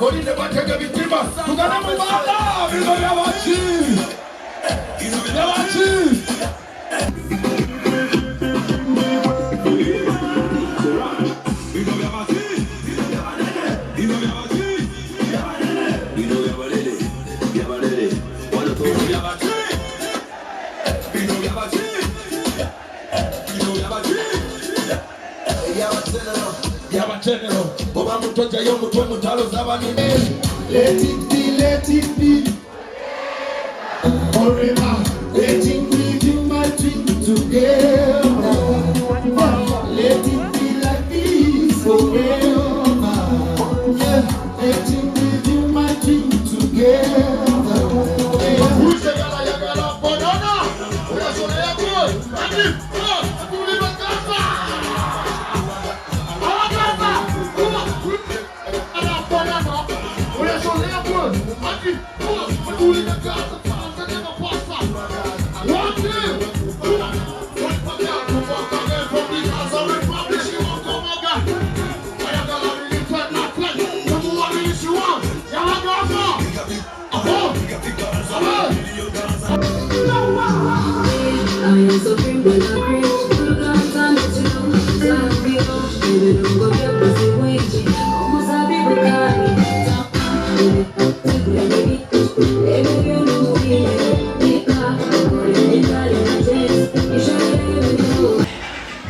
Olinde batega bitima. Tugana mubanda. Bino yabachi. Yabachi. Let it be, let it be. Forever, let it be, do my dream together. Let it be like this forever. Yeah, let it be, do my dream together. Who's the guy that got up for Donna? Who's the guy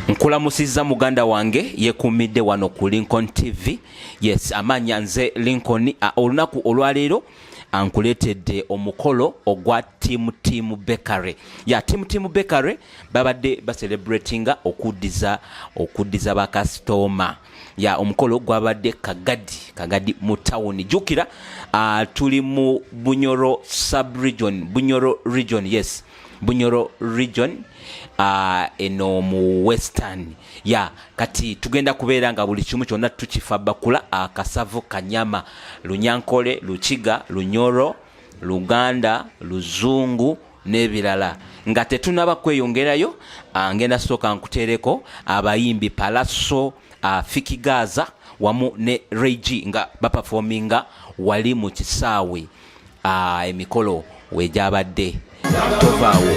Nkulamusizza muganda wange yekumidde wano ku Lincoln TV. Yes, amanya nze Lincoln. Olunaku olwaleero ankuletedde omukolo ogwa Team Bakery. Ya Team Bakery babadde celebratinga okuddiza bakasitoma. Ya omukolo gwabadde Kagadi mu town. Jukira tuli mu Bunyoro sub-region, Bunyoro region, yes. Bunyoro region eno mu western. Ya kati tugenda kubeera nga buli kimu kyonna tukifa bakula akasavu kanyama, Lunyankole, Lukiga, Lunyoro, Luganda, Luzungu n'ebirala. Nga tetunaba kweyongerayo, ngenda soka nkutereko abayimbi Palaso, Fikigaza wamu ne Reiji nga baperforminga wali mu kisaawe emikolo wejabadde. Tovaawo.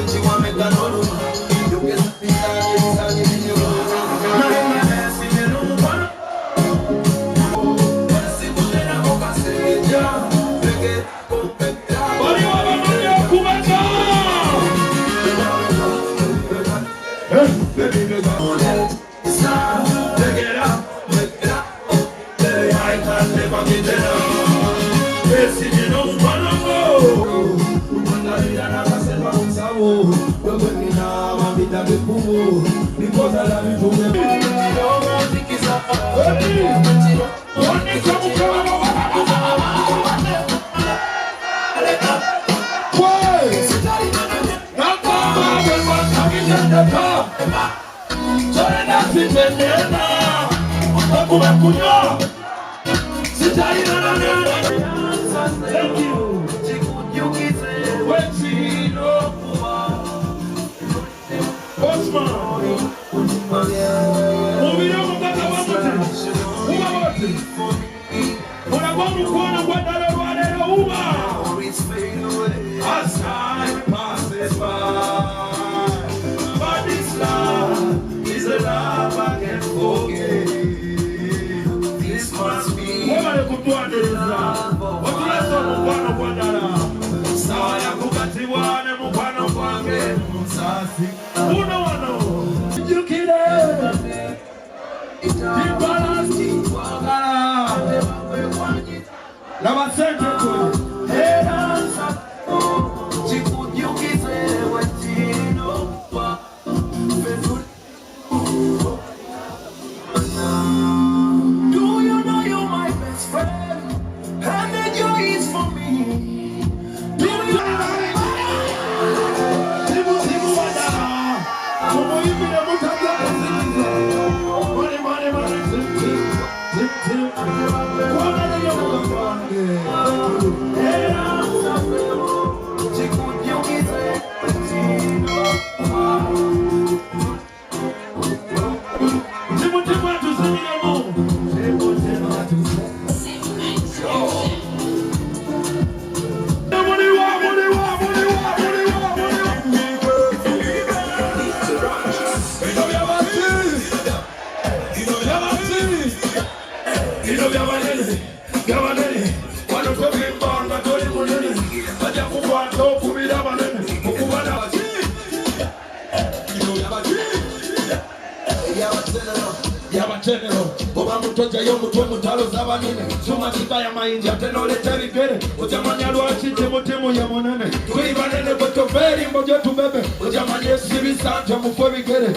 mutoja y'omutwe mutalo z'abanene soma kibaya mayinja ate n'oleta ebigere ojamanya lwaki timutimu ye munene twibanene bwe toveri mboje tubebe ojamanya esibisanja mufu ebigere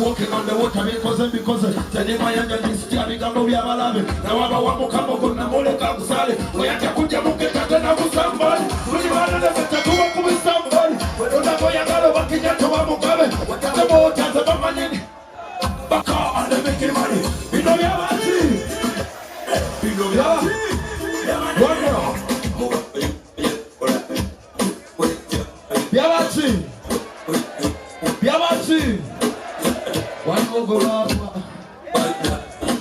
walking on the water because tenimayanja ndisitya bigambo by'abalabe nawabawa mukama gonnamuleka kusale oyatya kujja muketa tena kusambali tulibanene betatuwa kubisambali wedonagoyagala bakijja toba mugabe watatebootaze bamanyini baka and they making money. Bino byabati. Bino byabati. Byabati. Byabati. One more go up.